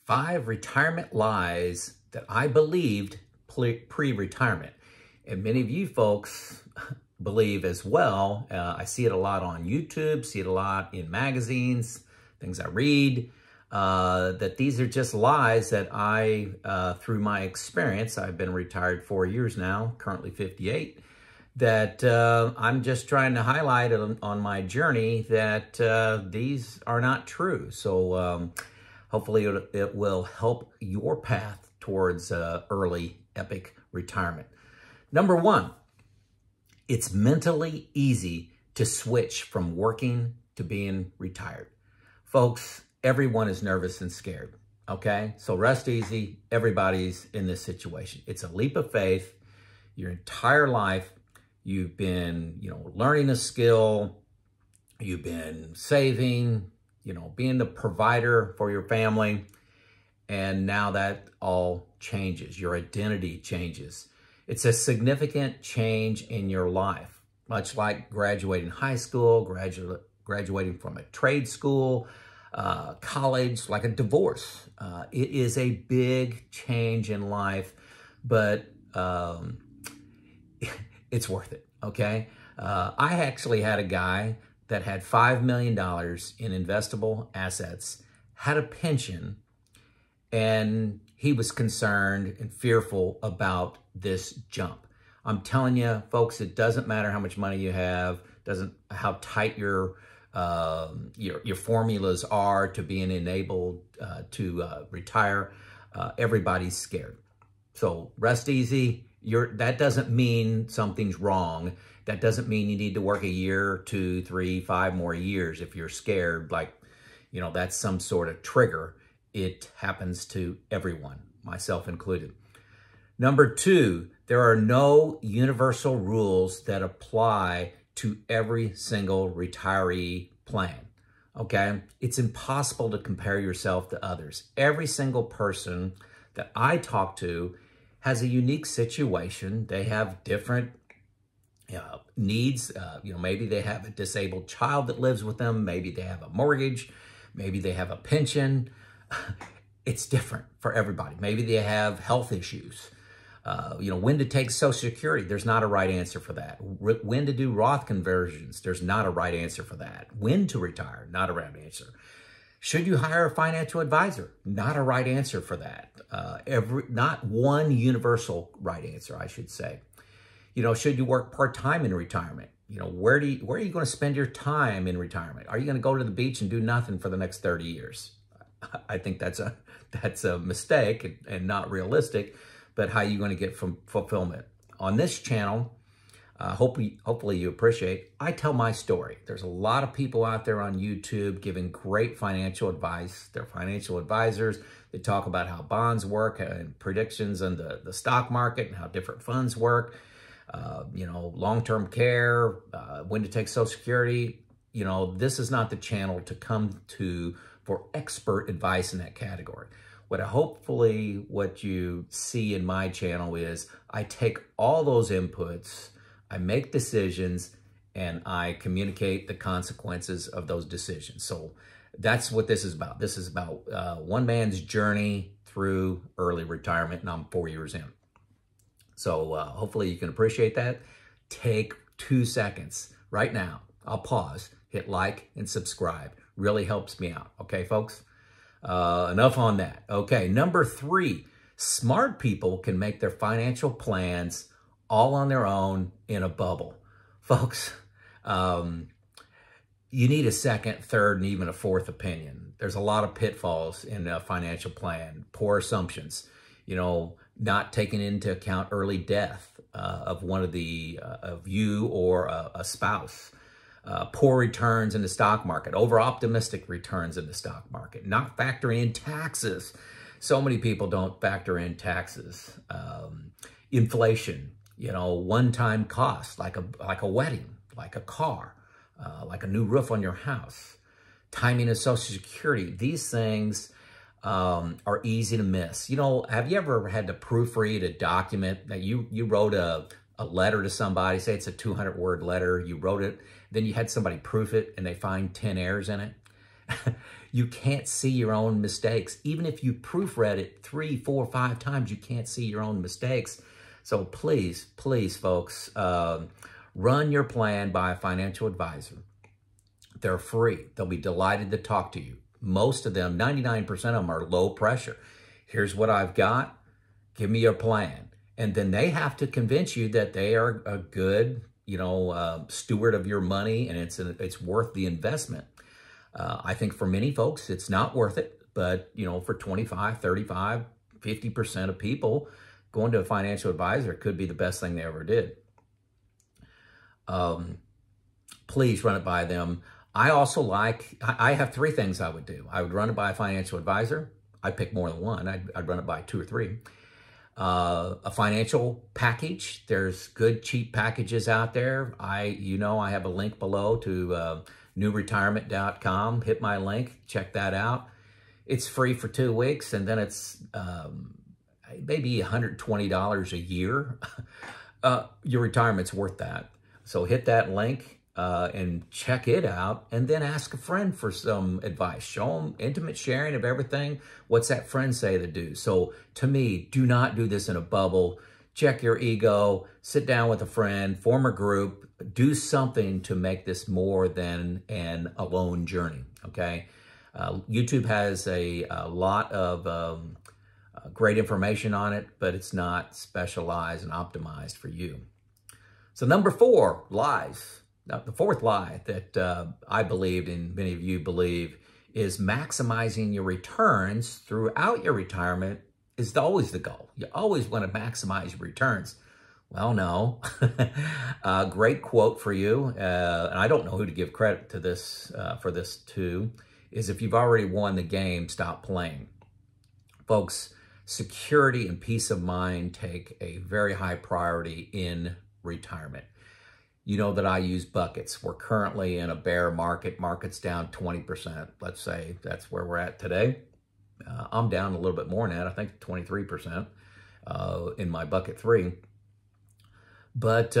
5 retirement lies that I believed pre-retirement. And many of you folks believe as well. I see it a lot on YouTube, see it a lot in magazines, things I read, that these are just lies that I, through my experience, I've been retired 4 years now, currently 58, that I'm just trying to highlight on my journey that these are not true. So hopefully it will help your path towards early epic retirement. Number 1, it's mentally easy to switch from working to being retired. Folks, everyone is nervous and scared, okay? So rest easy. Everybody's in this situation. It's a leap of faith. Your entire life, you've been, learning a skill. You've been saving, being the provider for your family. And now that all changes. Your identity changes. It's a significant change in your life, much like graduating high school, graduating from a trade school, college, like a divorce. It is a big change in life, but it's worth it, okay? I actually had a guy that had $5 million in investable assets, had a pension, and he was concerned and fearful about this jump. I'm telling you, folks, it doesn't matter how much money you have, how tight your formulas are to being enabled to retire. Everybody's scared. So rest easy. That doesn't mean something's wrong. That doesn't mean you need to work a year, 2, 3, 5 more years if you're scared, that's some sort of trigger. It happens to everyone, myself included. Number 2, there are no universal rules that apply to every single retiree plan, okay? It's impossible to compare yourself to others. Every single person that I talk to has a unique situation. They have different needs. Maybe they have a disabled child that lives with them. Maybe they have a mortgage. Maybe they have a pension. It's different for everybody. Maybe they have health issues. When to take Social Security, there's not a right answer for that. When to do Roth conversions, there's not a right answer for that. When to retire, not a right answer. Should you hire a financial advisor? Not a right answer for that. Not one universal right answer, I should say. Should you work part-time in retirement? Where are you going to spend your time in retirement? Are you going to go to the beach and do nothing for the next 30 years? I think that's a mistake and not realistic. But how are you going to get from fulfillment? On this channel, hopefully you appreciate, I tell my story. There's a lot of people out there on YouTube giving great financial advice. They're financial advisors. They talk about how bonds work and predictions in the stock market and how different funds work. Long-term care, when to take Social Security. This is not the channel to come to for expert advice in that category. What you see in my channel is I take all those inputs, I make decisions, and I communicate the consequences of those decisions. So that's what this is about. This is about one man's journey through early retirement, and I'm 4 years in. So hopefully you can appreciate that. Take 2 seconds right now. I'll pause, hit like, and subscribe. Really helps me out. Okay, folks? Enough on that. Okay, number 3, smart people can make their financial plans all on their own in a bubble. Folks, you need a second, third, and even a fourth opinion. There's a lot of pitfalls in a financial plan, poor assumptions, not taking into account early death of one of you or a spouse. Poor returns in the stock market, over-optimistic returns in the stock market, not factoring in taxes. So many people don't factor in taxes. Inflation, one-time costs, like a wedding, like a car, like a new roof on your house, timing of Social Security. These things are easy to miss. Have you ever had to proofread a document that you wrote a letter to somebody, say it's a 200-word letter, you wrote it, then you had somebody proof it and they find 10 errors in it? You can't see your own mistakes. Even if you proofread it 3, 4, 5 times, you can't see your own mistakes. So please, please, folks, run your plan by a financial advisor. They're free. They'll be delighted to talk to you. Most of them, 99% of them, are low pressure. Here's what I've got. Give me your plan. And then they have to convince you that they are a good, steward of your money, and it's worth the investment. I think for many folks, it's not worth it. But, for 25, 35, 50% of people, going to a financial advisor could be the best thing they ever did. Please run it by them. I also I have 3 things I would do. I would run it by a financial advisor. I'd pick more than one. I'd run it by 2 or 3. A financial package. There's good, cheap packages out there. I have a link below to newretirement.com. Hit my link, check that out. It's free for 2 weeks, and then it's maybe $120 a year. Your retirement's worth that. So hit that link and check it out, and then ask a friend for some advice. Show them intimate sharing of everything. What's that friend say to do? So to me, do not do this in a bubble. Check your ego, sit down with a friend, form a group, do something to make this more than an alone journey, okay? YouTube has a lot of great information on it, but it's not specialized and optimized for you. So number 4, lies. Now, the 4th lie that I believed, and many of you believe, is maximizing your returns throughout your retirement is always the goal. You always want to maximize your returns. Well, no. Great quote for you, and I don't know who to give credit to this for this to, is if you've already won the game, stop playing. Folks, security and peace of mind take a very high priority in retirement. You know that I use buckets. We're currently in a bear market. Market's down 20%. Let's say that's where we're at today. I'm down a little bit more than that. I think 23% in my bucket 3. But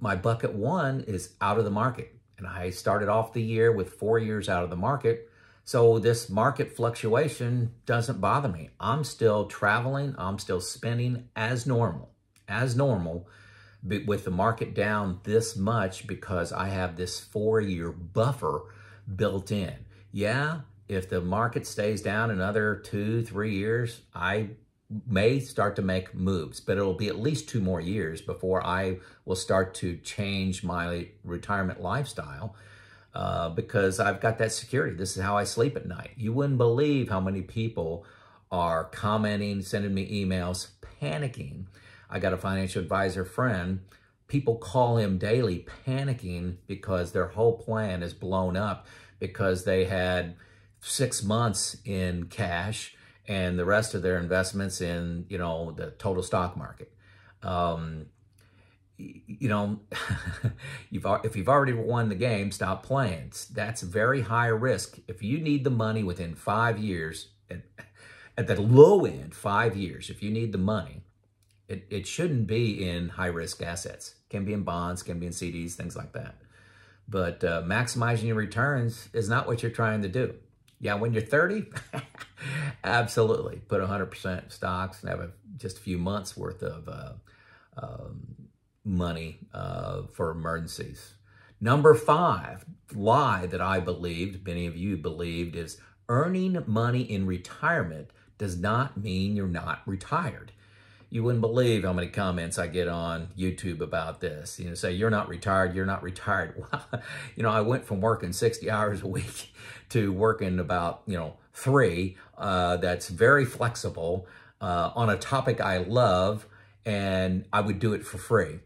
my bucket 1 is out of the market. And I started off the year with 4 years out of the market. So this market fluctuation doesn't bother me. I'm still traveling. I'm still spending as normal. With the market down this much, because I have this 4-year buffer built in. Yeah, if the market stays down another 2, 3 years, I may start to make moves, but it'll be at least 2 more years before I will start to change my retirement lifestyle because I've got that security. This is how I sleep at night. You wouldn't believe how many people are commenting, sending me emails, panicking. I got a financial advisor friend. People call him daily panicking because their whole plan is blown up because they had 6 months in cash and the rest of their investments in, the total stock market. If you've already won the game, stop playing. That's very high risk. If you need the money within 5 years, at the low end, 5 years, if you need the money, it shouldn't be in high-risk assets. It can be in bonds, can be in CDs, things like that. But maximizing your returns is not what you're trying to do. Yeah, when you're 30, absolutely. Put 100% stocks and have just a few months worth of money for emergencies. Number 5 lie that I believed, many of you believed, is earning money in retirement does not mean you're not retired. You wouldn't believe how many comments I get on YouTube about this. Say, you're not retired, you're not retired. Well, I went from working 60 hours a week to working about, 3. That's very flexible on a topic I love, and I would do it for free.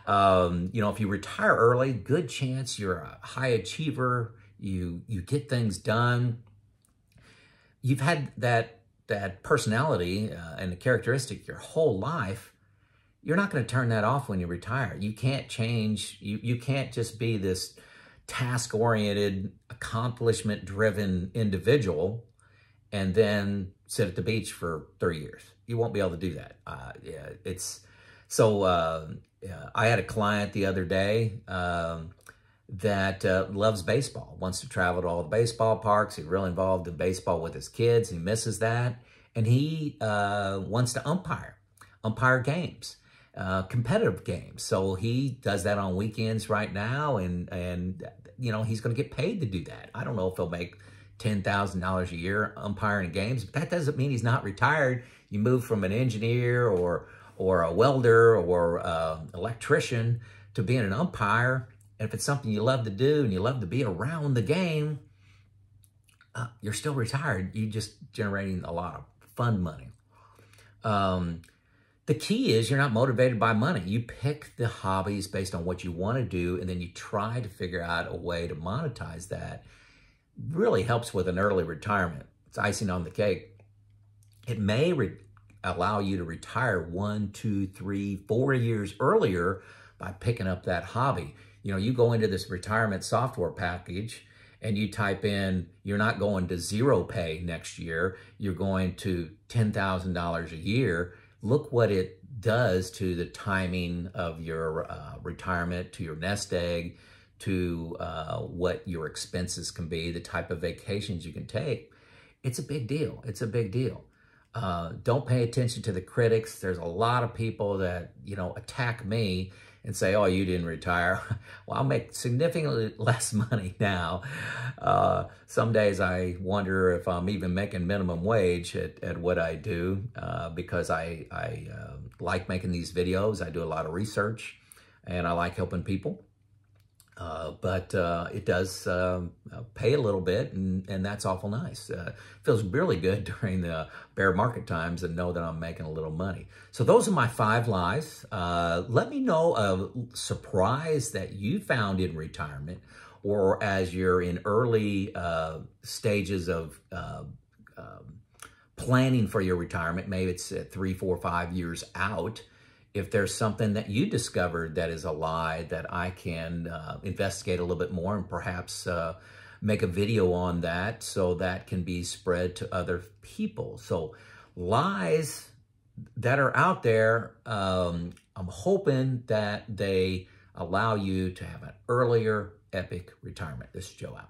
If you retire early, good chance you're a high achiever. You get things done. You've had that personality and the characteristic your whole life. You're not going to turn that off when you retire. You can't change. You can't just be this task-oriented, accomplishment-driven individual and then sit at the beach for 30 years. You won't be able to do that. I had a client the other day that loves baseball, wants to travel to all the baseball parks. He's really involved in baseball with his kids. He misses that. And he wants to umpire games, competitive games. So he does that on weekends right now. And you know, he's going to get paid to do that. I don't know if he'll make $10,000 a year umpiring games, but that doesn't mean he's not retired. You move from an engineer or a welder or electrician to being an umpire. And if it's something you love to do and you love to be around the game, you're still retired. You're just generating a lot of fun money. The key is you're not motivated by money. You pick the hobbies based on what you want to do, and then you try to figure out a way to monetize that. Really helps with an early retirement. It's icing on the cake. It may allow you to retire 1, 2, 3, 4 years earlier by picking up that hobby. You know, you go into this retirement software package and you type in, you're not going to zero pay next year, you're going to $10,000 a year. Look what it does to the timing of your retirement, to your nest egg, to what your expenses can be, the type of vacations you can take. It's a big deal. It's a big deal. Don't pay attention to the critics. There's a lot of people that, you know, attack me and say, oh, you didn't retire. Well, I'll make significantly less money now. Some days I wonder if I'm even making minimum wage at what I do because I like making these videos. I do a lot of research and I like helping people. But it does pay a little bit, and that's awful nice. Feels really good during the bear market times and know that I'm making a little money. So those are my 5 lies. Let me know a surprise that you found in retirement, or as you're in early stages of planning for your retirement. Maybe it's 3, 4, 5 years out. If there's something that you discovered that is a lie that I can investigate a little bit more and perhaps make a video on that so that can be spread to other people. So lies that are out there, I'm hoping that they allow you to have an earlier epic retirement. This is Joe out.